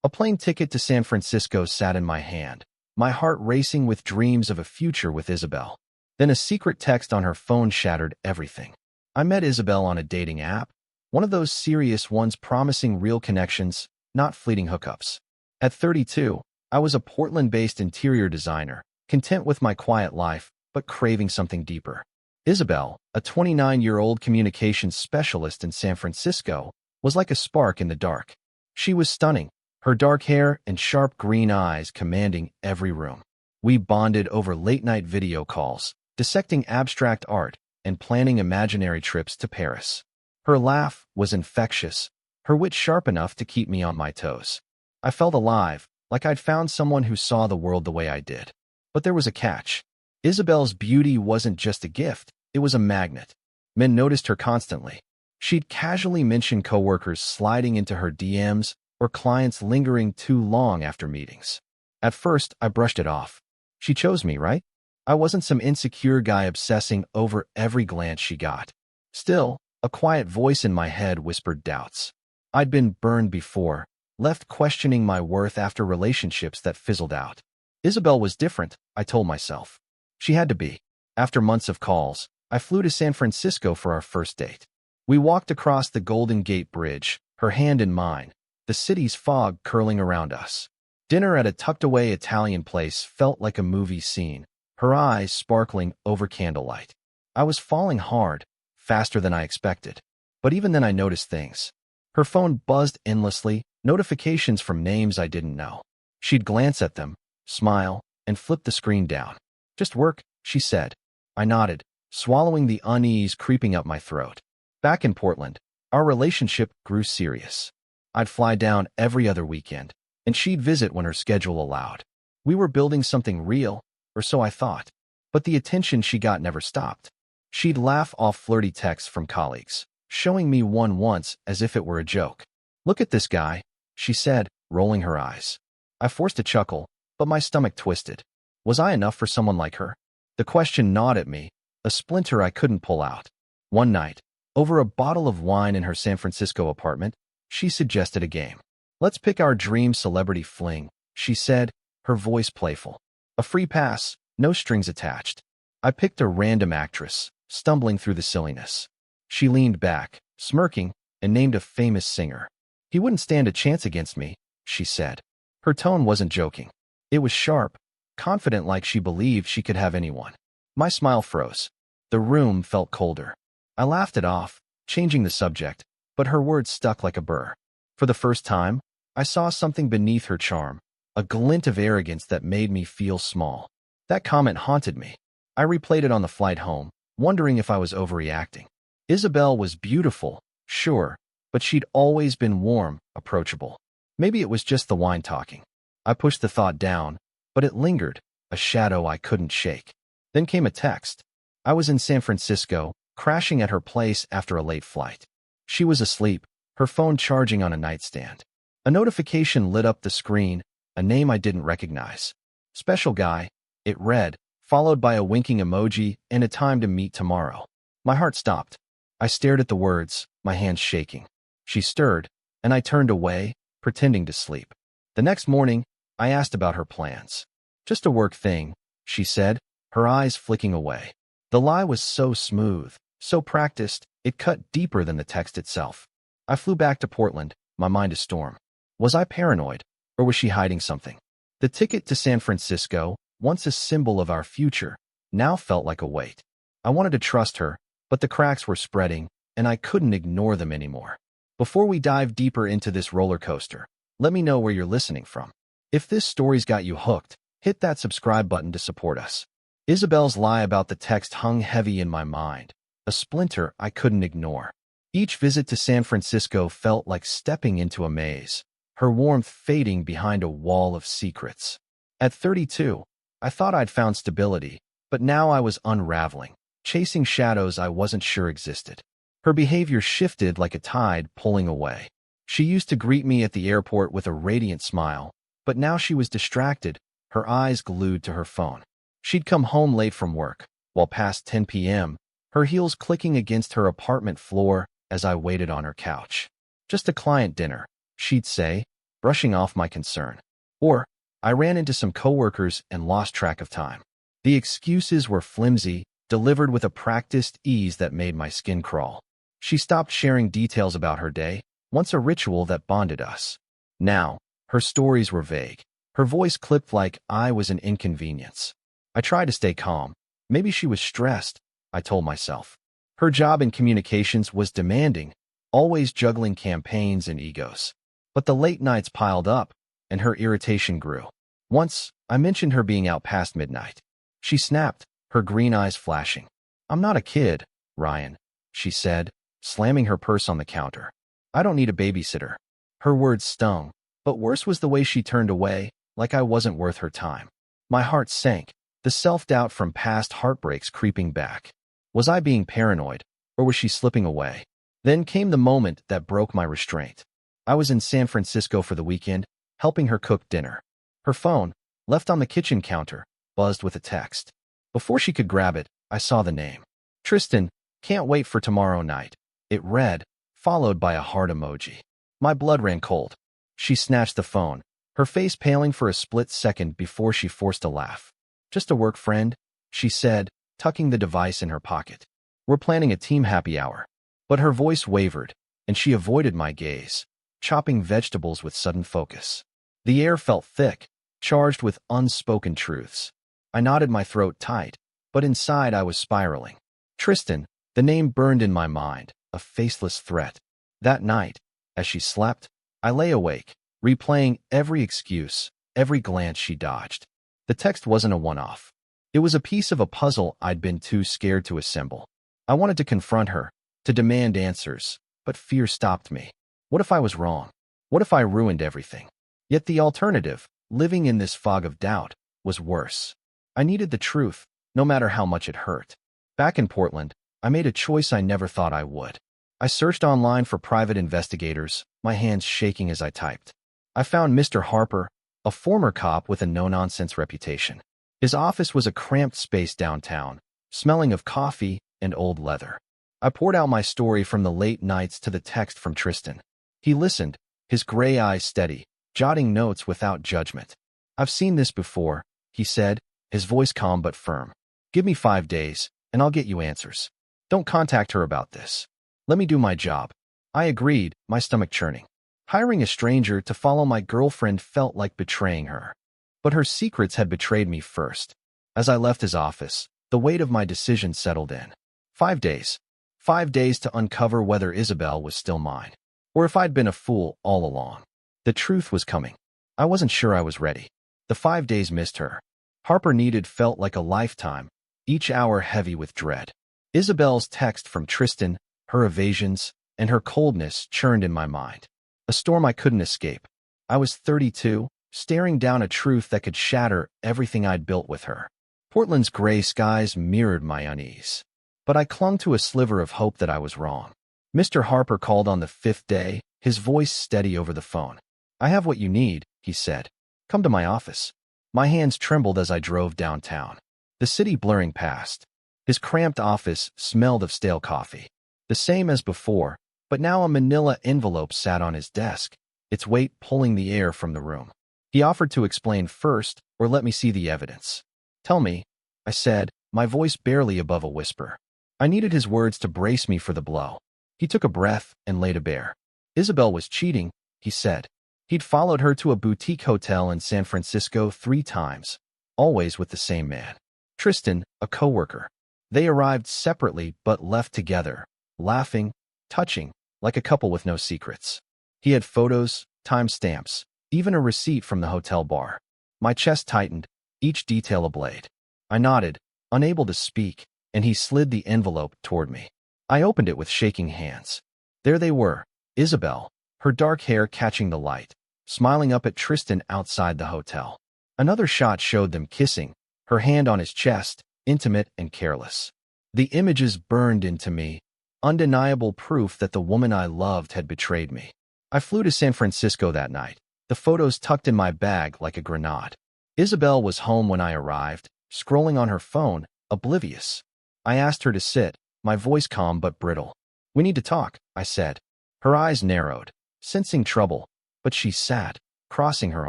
A plane ticket to San Francisco sat in my hand, my heart racing with dreams of a future with Isabel. Then a secret text on her phone shattered everything. I met Isabel on a dating app, one of those serious ones promising real connections, not fleeting hookups. At 32, I was a Portland-based interior designer, content with my quiet life, but craving something deeper. Isabel, a 29-year-old communications specialist in San Francisco, was like a spark in the dark. She was stunning, her dark hair and sharp green eyes commanding every room. We bonded over late-night video calls, dissecting abstract art, and planning imaginary trips to Paris. Her laugh was infectious, her wit sharp enough to keep me on my toes. I felt alive, like I'd found someone who saw the world the way I did. But there was a catch. Isabel's beauty wasn't just a gift, it was a magnet. Men noticed her constantly. She'd casually mention coworkers sliding into her DMs or clients lingering too long after meetings. At first, I brushed it off. She chose me, right? I wasn't some insecure guy obsessing over every glance she got. Still, a quiet voice in my head whispered doubts. I'd been burned before, left questioning my worth after relationships that fizzled out. Isabel was different, I told myself. She had to be. After months of calls, I flew to San Francisco for our first date. We walked across the Golden Gate Bridge, her hand in mine, the city's fog curling around us. Dinner at a tucked-away Italian place felt like a movie scene, her eyes sparkling over candlelight. I was falling hard, faster than I expected. But even then I noticed things. Her phone buzzed endlessly, notifications from names I didn't know. She'd glance at them, smile, and flip the screen down. "Just work," she said. I nodded, swallowing the unease creeping up my throat. Back in Portland, our relationship grew serious. I'd fly down every other weekend, and she'd visit when her schedule allowed. We were building something real, or so I thought. But the attention she got never stopped. She'd laugh off flirty texts from colleagues, showing me one once as if it were a joke. "Look at this guy," she said, rolling her eyes. I forced a chuckle, but my stomach twisted. Was I enough for someone like her? The question gnawed at me, a splinter I couldn't pull out. One night, over a bottle of wine in her San Francisco apartment, she suggested a game. "Let's pick our dream celebrity fling," she said, her voice playful. A free pass, no strings attached. I picked a random actress, stumbling through the silliness. She leaned back, smirking, and named a famous singer. "He wouldn't stand a chance against me," she said. Her tone wasn't joking. It was sharp, confident, like she believed she could have anyone. My smile froze. The room felt colder. I laughed it off, changing the subject, but her words stuck like a burr. For the first time, I saw something beneath her charm, a glint of arrogance that made me feel small. That comment haunted me. I replayed it on the flight home, wondering if I was overreacting. Isabel was beautiful, sure, but she'd always been warm, approachable. Maybe it was just the wine talking. I pushed the thought down, but it lingered, a shadow I couldn't shake. Then came a text. I was in San Francisco, crashing at her place after a late flight. She was asleep, her phone charging on a nightstand. A notification lit up the screen, a name I didn't recognize. "Special guy," it read, followed by a winking emoji and a time to meet tomorrow. My heart stopped. I stared at the words, my hands shaking. She stirred, and I turned away, pretending to sleep. The next morning, I asked about her plans. "Just a work thing," she said, her eyes flicking away. The lie was so smooth, so practiced, it cut deeper than the text itself. I flew back to Portland, my mind a storm. Was I paranoid, or was she hiding something? The ticket to San Francisco, once a symbol of our future, now felt like a weight. I wanted to trust her, but the cracks were spreading, and I couldn't ignore them anymore. Before we dive deeper into this roller coaster, let me know where you're listening from. If this story's got you hooked, hit that subscribe button to support us. Isabel's lie about the text hung heavy in my mind, a splinter I couldn't ignore. Each visit to San Francisco felt like stepping into a maze, her warmth fading behind a wall of secrets. At 32, I thought I'd found stability, but now I was unraveling, chasing shadows I wasn't sure existed. Her behavior shifted like a tide pulling away. She used to greet me at the airport with a radiant smile, but now she was distracted, her eyes glued to her phone. She'd come home late from work, while past 10 p.m., her heels clicking against her apartment floor as I waited on her couch. "Just a client dinner," she'd say, brushing off my concern. Or, I ran into some coworkers and lost track of time. The excuses were flimsy, delivered with a practiced ease that made my skin crawl. She stopped sharing details about her day, once a ritual that bonded us. Now, her stories were vague. Her voice clipped like I was an inconvenience. I tried to stay calm. Maybe she was stressed, I told myself. Her job in communications was demanding, always juggling campaigns and egos. But the late nights piled up, and her irritation grew. Once, I mentioned her being out past midnight. She snapped, her green eyes flashing. "I'm not a kid, Ryan," she said, slamming her purse on the counter. "I don't need a babysitter." Her words stung, but worse was the way she turned away, like I wasn't worth her time. My heart sank, the self-doubt from past heartbreaks creeping back. Was I being paranoid, or was she slipping away? Then came the moment that broke my restraint. I was in San Francisco for the weekend, helping her cook dinner. Her phone, left on the kitchen counter, buzzed with a text. Before she could grab it, I saw the name. "Tristan, can't wait for tomorrow night," it read, followed by a heart emoji. My blood ran cold. She snatched the phone, her face paling for a split second before she forced a laugh. "Just a work friend," she said, tucking the device in her pocket. "We're planning a team happy hour." But her voice wavered, and she avoided my gaze, chopping vegetables with sudden focus. The air felt thick, charged with unspoken truths. I knotted my throat tight, but inside I was spiraling. Tristan, the name burned in my mind, a faceless threat. That night, as she slept, I lay awake, replaying every excuse, every glance she dodged. The text wasn't a one-off. It was a piece of a puzzle I'd been too scared to assemble. I wanted to confront her, to demand answers, but fear stopped me. What if I was wrong? What if I ruined everything? Yet the alternative, living in this fog of doubt, was worse. I needed the truth, no matter how much it hurt. Back in Portland, I made a choice I never thought I would. I searched online for private investigators, my hands shaking as I typed. I found Mr. Harper, a former cop with a no-nonsense reputation. His office was a cramped space downtown, smelling of coffee and old leather. I poured out my story from the late nights to the text from Tristan. He listened, his gray eyes steady, jotting notes without judgment. "I've seen this before," he said, his voice calm but firm. "Give me 5 days, and I'll get you answers. Don't contact her about this. Let me do my job." I agreed, my stomach churning. Hiring a stranger to follow my girlfriend felt like betraying her. But her secrets had betrayed me first. As I left his office, the weight of my decision settled in. 5 days. 5 days to uncover whether Isabel was still mine, or if I'd been a fool all along. The truth was coming. I wasn't sure I was ready. The 5 days missed her. Harper needed felt like a lifetime, each hour heavy with dread. Isabel's text from Tristan, her evasions, and her coldness churned in my mind. A storm I couldn't escape. I was 32, staring down a truth that could shatter everything I'd built with her. Portland's gray skies mirrored my unease. But I clung to a sliver of hope that I was wrong. Mr. Harper called on the 5th day, his voice steady over the phone. "I have what you need," he said. "Come to my office." My hands trembled as I drove downtown, the city blurring past. His cramped office smelled of stale coffee. The same as before, but now a manila envelope sat on his desk, its weight pulling the air from the room. He offered to explain first, or let me see the evidence. "Tell me," I said, my voice barely above a whisper. I needed his words to brace me for the blow. He took a breath and laid it bare. "Isabel was cheating," he said. He'd followed her to a boutique hotel in San Francisco 3 times, always with the same man. Tristan, a coworker. They arrived separately but left together, laughing, touching, like a couple with no secrets. He had photos, timestamps, even a receipt from the hotel bar. My chest tightened, each detail ablaid. I nodded, unable to speak, and he slid the envelope toward me. I opened it with shaking hands. There they were, Isabel, her dark hair catching the light, smiling up at Tristan outside the hotel. Another shot showed them kissing, her hand on his chest, intimate and careless. The images burned into me, undeniable proof that the woman I loved had betrayed me. I flew to San Francisco that night, the photos tucked in my bag like a grenade. Isabel was home when I arrived, scrolling on her phone, oblivious. I asked her to sit, my voice calm but brittle. "We need to talk," I said. Her eyes narrowed, sensing trouble, but she sat, crossing her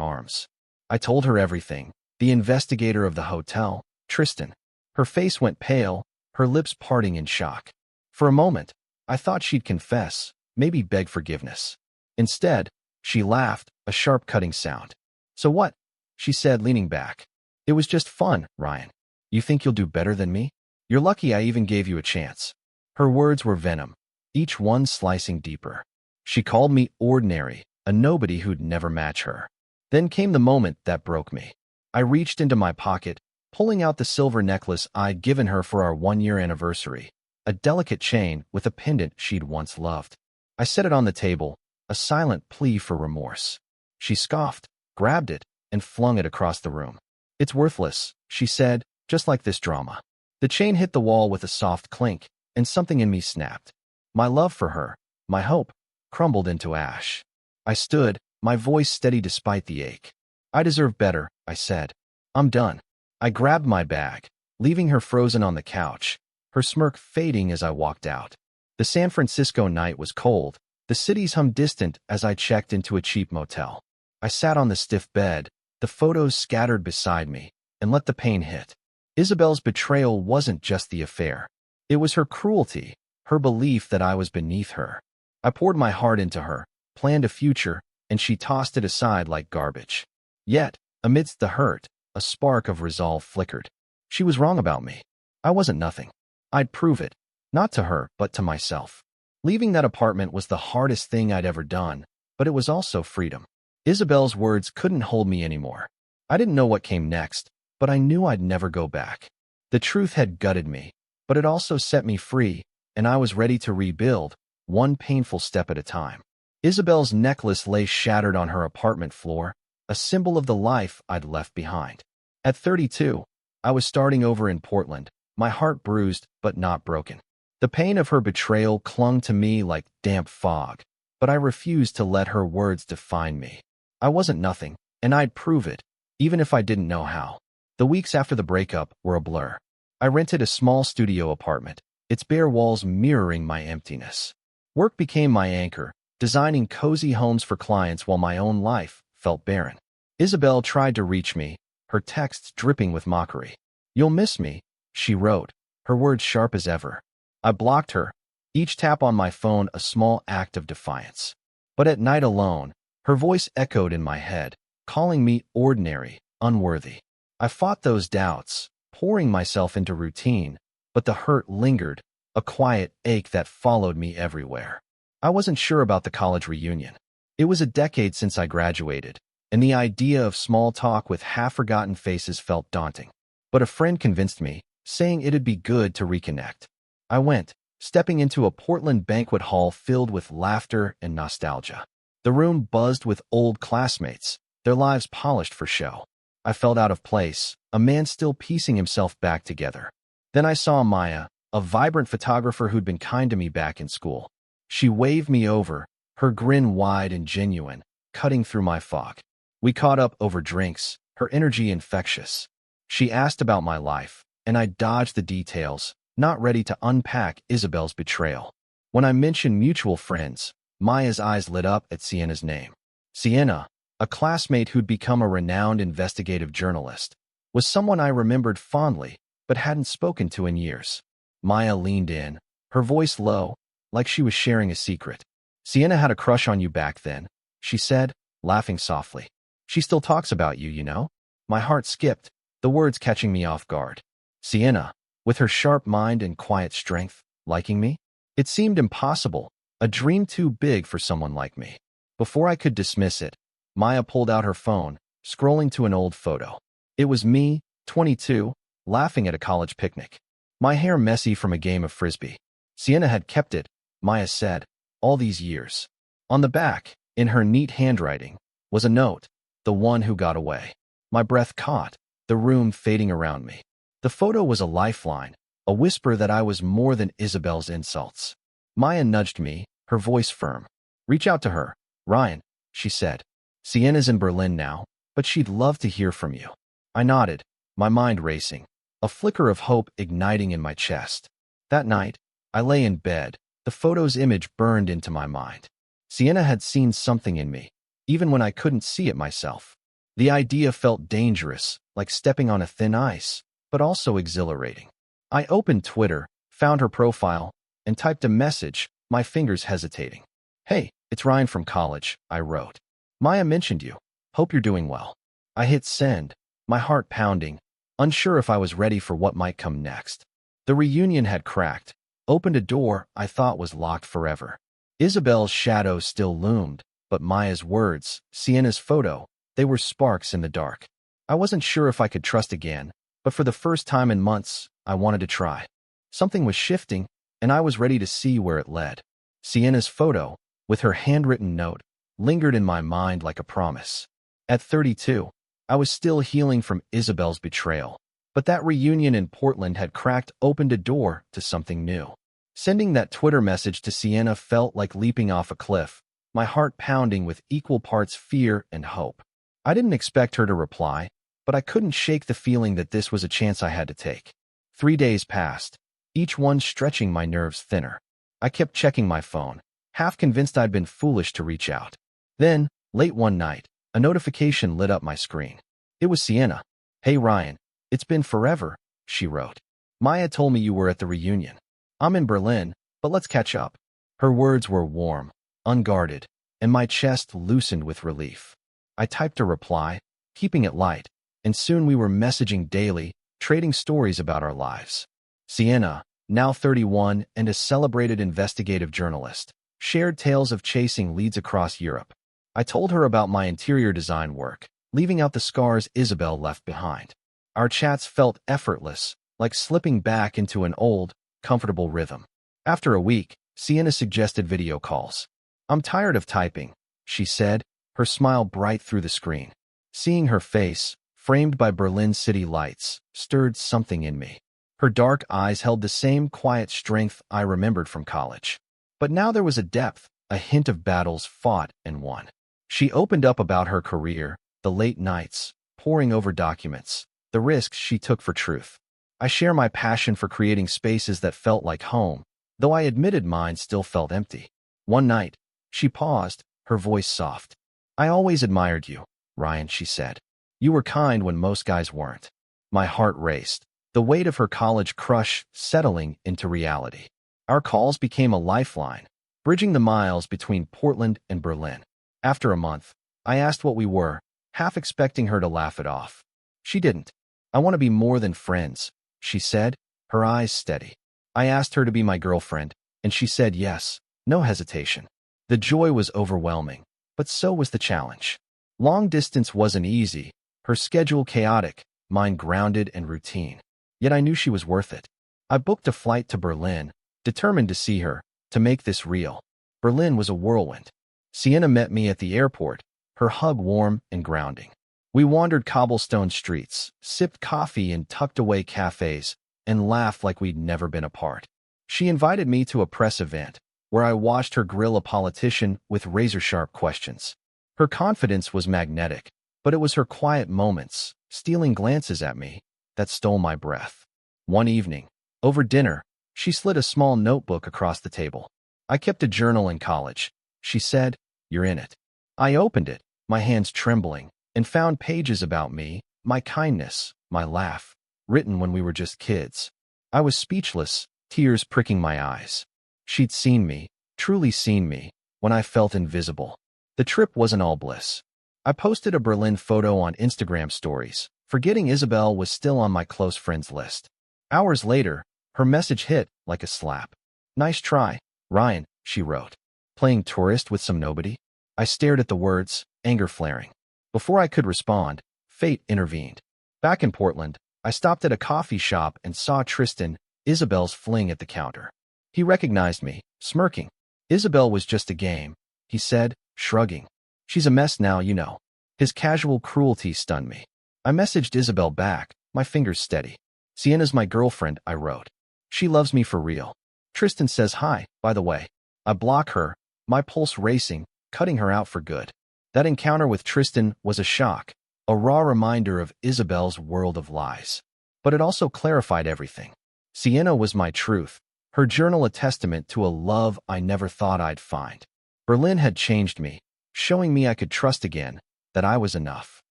arms. I told her everything. The investigator of the hotel, Tristan. Her face went pale, her lips parting in shock. For a moment, I thought she'd confess, maybe beg forgiveness. Instead, she laughed, a sharp cutting sound. "So what?" she said, leaning back. "It was just fun, Ryan. You think you'll do better than me? You're lucky I even gave you a chance." Her words were venom, each one slicing deeper. She called me ordinary, a nobody who'd never match her. Then came the moment that broke me. I reached into my pocket, pulling out the silver necklace I'd given her for our 1-year anniversary, a delicate chain with a pendant she'd once loved. I set it on the table, a silent plea for remorse. She scoffed, grabbed it, and flung it across the room. "It's worthless," she said, "just like this drama." The chain hit the wall with a soft clink, and something in me snapped. My love for her, my hope, crumbled into ash. I stood, my voice steady despite the ache. "I deserve better," I said. "I'm done." I grabbed my bag, leaving her frozen on the couch, her smirk fading as I walked out. The San Francisco night was cold, the city's hum distant as I checked into a cheap motel. I sat on the stiff bed, the photos scattered beside me, and let the pain hit. Isabel's betrayal wasn't just the affair. It was her cruelty, her belief that I was beneath her. I poured my heart into her, planned a future, and she tossed it aside like garbage. Yet, amidst the hurt, a spark of resolve flickered. She was wrong about me. I wasn't nothing. I'd prove it, not to her, but to myself. Leaving that apartment was the hardest thing I'd ever done, but it was also freedom. Isabel's words couldn't hold me anymore. I didn't know what came next, but I knew I'd never go back. The truth had gutted me, but it also set me free, and I was ready to rebuild, one painful step at a time. Isabel's necklace lay shattered on her apartment floor, a symbol of the life I'd left behind. At 32, I was starting over in Portland, my heart bruised but not broken. The pain of her betrayal clung to me like damp fog, but I refused to let her words define me. I wasn't nothing, and I'd prove it, even if I didn't know how. The weeks after the breakup were a blur. I rented a small studio apartment, its bare walls mirroring my emptiness. Work became my anchor, designing cozy homes for clients while my own life felt barren. Isabel tried to reach me, her texts dripping with mockery. "You'll miss me," she wrote, her words sharp as ever. I blocked her, each tap on my phone a small act of defiance. But at night alone, her voice echoed in my head, calling me ordinary, unworthy. I fought those doubts, pouring myself into routine, but the hurt lingered, a quiet ache that followed me everywhere. I wasn't sure about the college reunion. It was a decade since I graduated, and the idea of small talk with half-forgotten faces felt daunting. But a friend convinced me, saying it'd be good to reconnect. I went, stepping into a Portland banquet hall filled with laughter and nostalgia. The room buzzed with old classmates, their lives polished for show. I felt out of place, a man still piecing himself back together. Then I saw Maya, a vibrant photographer who'd been kind to me back in school. She waved me over, her grin wide and genuine, cutting through my fog. We caught up over drinks, her energy infectious. She asked about my life, and I dodged the details, not ready to unpack Isabel's betrayal. When I mentioned mutual friends, Maya's eyes lit up at Sienna's name. Sienna, a classmate who'd become a renowned investigative journalist, was someone I remembered fondly, but hadn't spoken to in years. Maya leaned in, her voice low, like she was sharing a secret. "Sienna had a crush on you back then," she said, laughing softly. "She still talks about you, you know?" My heart skipped, the words catching me off guard. Sienna, with her sharp mind and quiet strength, liking me? It seemed impossible, a dream too big for someone like me. Before I could dismiss it, Maya pulled out her phone, scrolling to an old photo. It was me, 22, laughing at a college picnic. My hair messy from a game of frisbee. Sienna had kept it, Maya said, all these years. On the back, in her neat handwriting, was a note, "The one who got away." My breath caught, the room fading around me. The photo was a lifeline, a whisper that I was more than Isabel's insults. Maya nudged me, her voice firm. "Reach out to her, Ryan," she said. "Sienna's in Berlin now, but she'd love to hear from you." I nodded, my mind racing, a flicker of hope igniting in my chest. That night, I lay in bed, the photo's image burned into my mind. Sienna had seen something in me, even when I couldn't see it myself. The idea felt dangerous, like stepping on a thin ice, but also exhilarating. I opened Twitter, found her profile, and typed a message, my fingers hesitating. "Hey, it's Ryan from college," I wrote. "Maya mentioned you. Hope you're doing well." I hit send, my heart pounding, unsure if I was ready for what might come next. The reunion had cracked, opened a door I thought was locked forever. Isabel's shadow still loomed, but Maya's words, Sienna's photo, they were sparks in the dark. I wasn't sure if I could trust again, but for the first time in months, I wanted to try. Something was shifting, and I was ready to see where it led. Sienna's photo, with her handwritten note, lingered in my mind like a promise. At 32, I was still healing from Isabel's betrayal, but that reunion in Portland had cracked open a door to something new. Sending that Twitter message to Sienna felt like leaping off a cliff, my heart pounding with equal parts fear and hope. I didn't expect her to reply, but I couldn't shake the feeling that this was a chance I had to take. 3 days passed, each one stretching my nerves thinner. I kept checking my phone, half convinced I'd been foolish to reach out. Then, late one night, a notification lit up my screen. It was Sienna. "Hey Ryan, it's been forever," she wrote. "Maya told me you were at the reunion. I'm in Berlin, but let's catch up." Her words were warm, unguarded, and my chest loosened with relief. I typed a reply, keeping it light, and soon we were messaging daily, trading stories about our lives. Sienna, now 31 and a celebrated investigative journalist, shared tales of chasing leads across Europe. I told her about my interior design work, leaving out the scars Isabel left behind. Our chats felt effortless, like slipping back into an old, comfortable rhythm. After a week, Sienna suggested video calls. "I'm tired of typing," she said, her smile bright through the screen. Seeing her face, framed by Berlin city lights, stirred something in me. Her dark eyes held the same quiet strength I remembered from college. But now there was a depth, a hint of battles fought and won. She opened up about her career, the late nights, poring over documents, the risks she took for truth. I share my passion for creating spaces that felt like home, though I admitted mine still felt empty. One night, she paused, her voice soft. "I always admired you, Ryan," she said. "You were kind when most guys weren't." My heart raced, the weight of her college crush settling into reality. Our calls became a lifeline, bridging the miles between Portland and Berlin. After a month, I asked what we were, half expecting her to laugh it off. She didn't. "I want to be more than friends," she said, her eyes steady. I asked her to be my girlfriend, and she said yes, no hesitation. The joy was overwhelming, but so was the challenge. Long distance wasn't easy, her schedule chaotic, mine grounded and routine. Yet I knew she was worth it. I booked a flight to Berlin, determined to see her, to make this real. Berlin was a whirlwind. Sienna met me at the airport, her hug warm and grounding. We wandered cobblestone streets, sipped coffee in tucked-away cafes, and laughed like we'd never been apart. She invited me to a press event, where I watched her grill a politician with razor-sharp questions. Her confidence was magnetic, but it was her quiet moments, stealing glances at me, that stole my breath. One evening, over dinner, she slid a small notebook across the table. "I kept a journal in college," she said. "You're in it." I opened it, my hands trembling, and found pages about me, my kindness, my laugh, written when we were just kids. I was speechless, tears pricking my eyes. She'd seen me, truly seen me, when I felt invisible. The trip wasn't all bliss. I posted a Berlin photo on Instagram stories, forgetting Isabel was still on my close friends list. Hours later, her message hit like a slap. "Nice try, Ryan," she wrote. "Playing tourist with some nobody?" I stared at the words, anger flaring. Before I could respond, fate intervened. Back in Portland, I stopped at a coffee shop and saw Tristan, Isabel's fling, at the counter. He recognized me, smirking. "Isabel was just a game," he said, shrugging. "She's a mess now, you know." His casual cruelty stunned me. I messaged Isabel back, my fingers steady. "Sienna's my girlfriend," I wrote. "She loves me for real. Tristan says hi, by the way." I block her, my pulse racing, cutting her out for good. That encounter with Tristan was a shock, a raw reminder of Isabel's world of lies. But it also clarified everything. Sienna was my truth, her journal a testament to a love I never thought I'd find. Berlin had changed me, showing me I could trust again, that I was enough.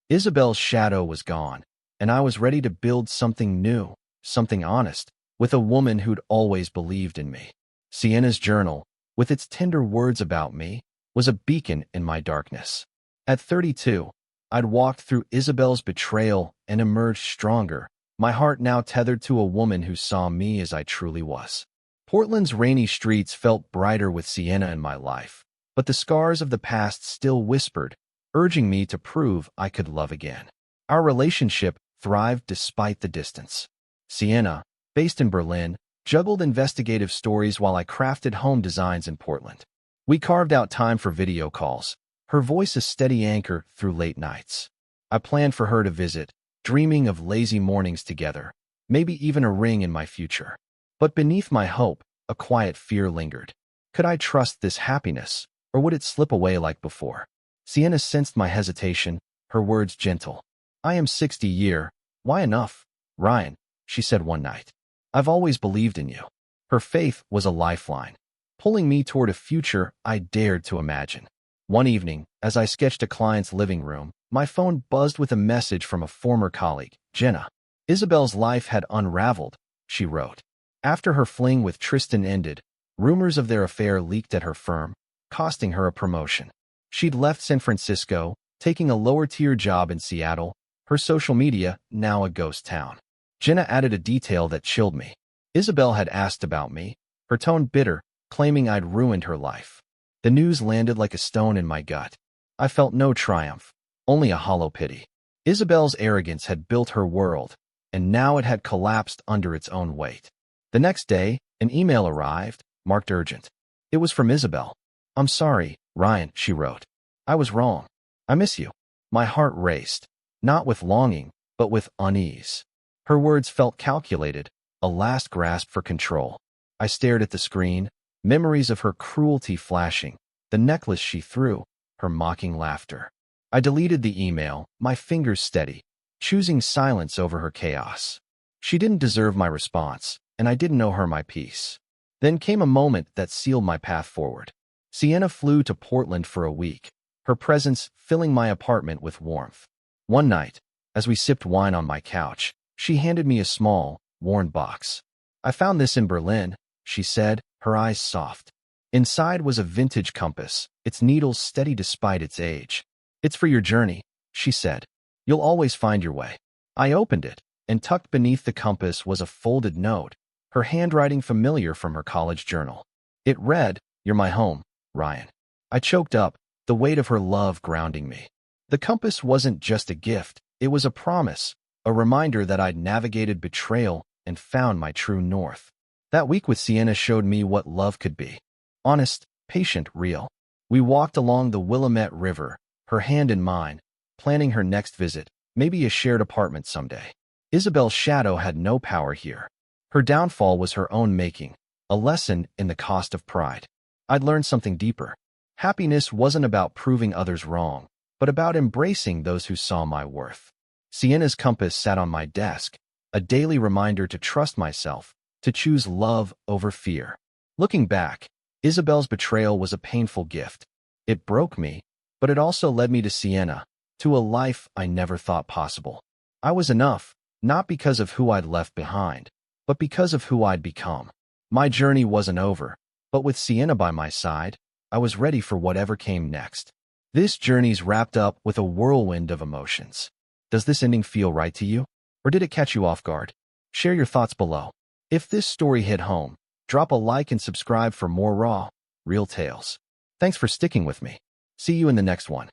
Isabel's shadow was gone, and I was ready to build something new, something honest, with a woman who'd always believed in me. Sienna's journal, with its tender words about me, was a beacon in my darkness. At 32, I'd walked through Isabel's betrayal and emerged stronger, my heart now tethered to a woman who saw me as I truly was. Portland's rainy streets felt brighter with Sienna in my life, but the scars of the past still whispered, urging me to prove I could love again. Our relationship thrived despite the distance. Sienna, based in Berlin, juggled investigative stories while I crafted home designs in Portland. We carved out time for video calls, her voice a steady anchor through late nights. I planned for her to visit, dreaming of lazy mornings together, maybe even a ring in my future. But beneath my hope, a quiet fear lingered. Could I trust this happiness, or would it slip away like before? Sienna sensed my hesitation, her words gentle. "I am 60 why enough? Ryan," she said one night. "I've always believed in you." Her faith was a lifeline, pulling me toward a future I dared to imagine. One evening, as I sketched a client's living room, my phone buzzed with a message from a former colleague, Jenna. "Isabel's life had unraveled," she wrote. After her fling with Tristan ended, rumors of their affair leaked at her firm, costing her a promotion. She'd left San Francisco, taking a lower-tier job in Seattle, her social media now a ghost town. Jenna added a detail that chilled me. Isabel had asked about me, her tone bitter, claiming I'd ruined her life. The news landed like a stone in my gut. I felt no triumph, only a hollow pity. Isabel's arrogance had built her world, and now it had collapsed under its own weight. The next day, an email arrived, marked urgent. It was from Isabel. "I'm sorry, Ryan," she wrote. "I was wrong. I miss you." My heart raced, not with longing, but with unease. Her words felt calculated, a last grasp for control. I stared at the screen, memories of her cruelty flashing, the necklace she threw, her mocking laughter. I deleted the email, my fingers steady, choosing silence over her chaos. She didn't deserve my response, and I didn't owe her my peace. Then came a moment that sealed my path forward. Sienna flew to Portland for a week, her presence filling my apartment with warmth. One night, as we sipped wine on my couch, she handed me a small, worn box. "I found this in Berlin," she said, her eyes soft. Inside was a vintage compass, its needles steady despite its age. "It's for your journey," she said. "You'll always find your way." I opened it, and tucked beneath the compass was a folded note, her handwriting familiar from her college journal. It read, "You're my home, Ryan." I choked up, the weight of her love grounding me. The compass wasn't just a gift, it was a promise, a reminder that I'd navigated betrayal and found my true north. That week with Sienna showed me what love could be. Honest, patient, real. We walked along the Willamette River, her hand in mine, planning her next visit, maybe a shared apartment someday. Isabel's shadow had no power here. Her downfall was her own making, a lesson in the cost of pride. I'd learned something deeper. Happiness wasn't about proving others wrong, but about embracing those who saw my worth. Sienna's compass sat on my desk, a daily reminder to trust myself, to choose love over fear. Looking back, Isabel's betrayal was a painful gift. It broke me, but it also led me to Sienna, to a life I never thought possible. I was enough, not because of who I'd left behind, but because of who I'd become. My journey wasn't over, but with Sienna by my side, I was ready for whatever came next. This journey's wrapped up with a whirlwind of emotions. Does this ending feel right to you? Or did it catch you off guard? Share your thoughts below. If this story hit home, drop a like and subscribe for more raw, real tales. Thanks for sticking with me. See you in the next one.